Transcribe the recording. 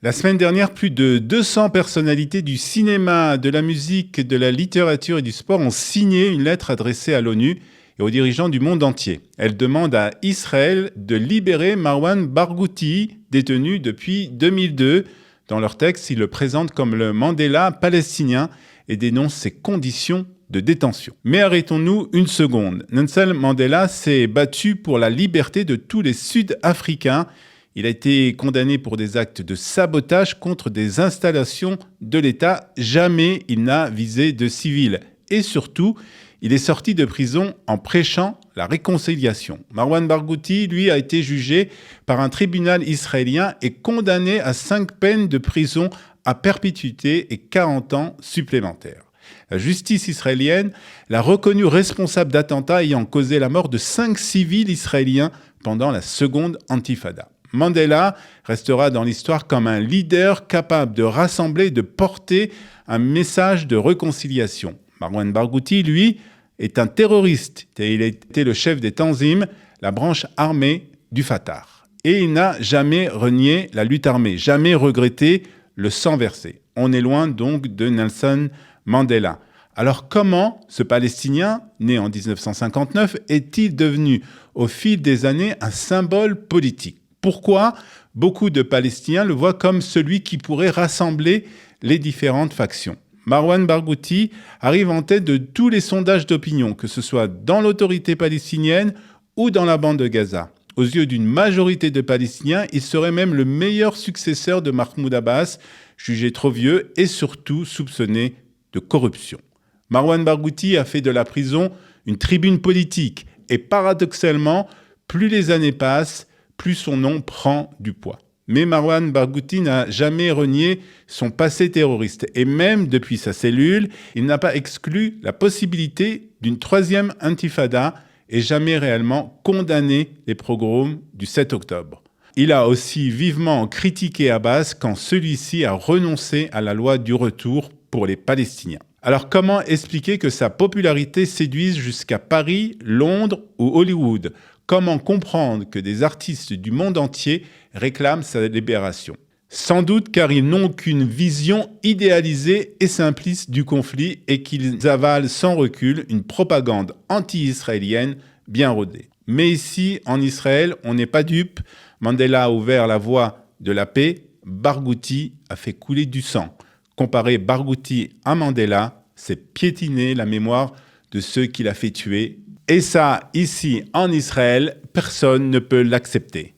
La semaine dernière, plus de 200 personnalités du cinéma, de la musique, de la littérature et du sport ont signé une lettre adressée à l'ONU et aux dirigeants du monde entier. Elle demande à Israël de libérer Marwan Barghouti, détenu depuis 2002. Dans leur texte, ils le présentent comme le Mandela palestinien et dénoncent ses conditions de détention. Mais arrêtons-nous une seconde. Nelson Mandela s'est battu pour la liberté de tous les Sud-Africains. Il a été condamné pour des actes de sabotage contre des installations de l'État. Jamais il n'a visé de civils. Et surtout, il est sorti de prison en prêchant la réconciliation. Marwan Barghouti, lui, a été jugé par un tribunal israélien et condamné à 5 peines de prison à perpétuité et 40 ans supplémentaires. La justice israélienne l'a reconnu responsable d'attentats ayant causé la mort de 5 civils israéliens pendant la seconde intifada. Mandela restera dans l'histoire comme un leader capable de rassembler et de porter un message de réconciliation. Marwan Barghouti, lui, est un terroriste et il a été le chef des Tanzim, la branche armée du Fatah. Et il n'a jamais renié la lutte armée, jamais regretté le sang versé. On est loin donc de Nelson Mandela. Alors comment ce Palestinien, né en 1959, est-il devenu au fil des années un symbole politique ? Pourquoi beaucoup de Palestiniens le voient comme celui qui pourrait rassembler les différentes factions ? Marwan Barghouti arrive en tête de tous les sondages d'opinion, que ce soit dans l'autorité palestinienne ou dans la bande de Gaza. Aux yeux d'une majorité de Palestiniens, il serait même le meilleur successeur de Mahmoud Abbas, jugé trop vieux et surtout soupçonné de corruption. Marwan Barghouti a fait de la prison une tribune politique et paradoxalement, plus les années passent, plus son nom prend du poids. Mais Marwan Barghouti n'a jamais renié son passé terroriste et même depuis sa cellule, il n'a pas exclu la possibilité d'une 3e intifada et jamais réellement condamné les pogroms du 7 octobre. Il a aussi vivement critiqué Abbas quand celui-ci a renoncé à la loi du retour pour les Palestiniens. Alors comment expliquer que sa popularité séduise jusqu'à Paris, Londres ou Hollywood ? Comment comprendre que des artistes du monde entier réclament sa libération ? Sans doute car ils n'ont qu'une vision idéalisée et simpliste du conflit et qu'ils avalent sans recul une propagande anti-israélienne bien rodée. Mais ici, en Israël, on n'est pas dupe. Mandela a ouvert la voie de la paix. Barghouti a fait couler du sang. Comparer Barghouti à Mandela, c'est piétiner la mémoire de ceux qui l'a fait tuer. Et ça, ici, en Israël, personne ne peut l'accepter.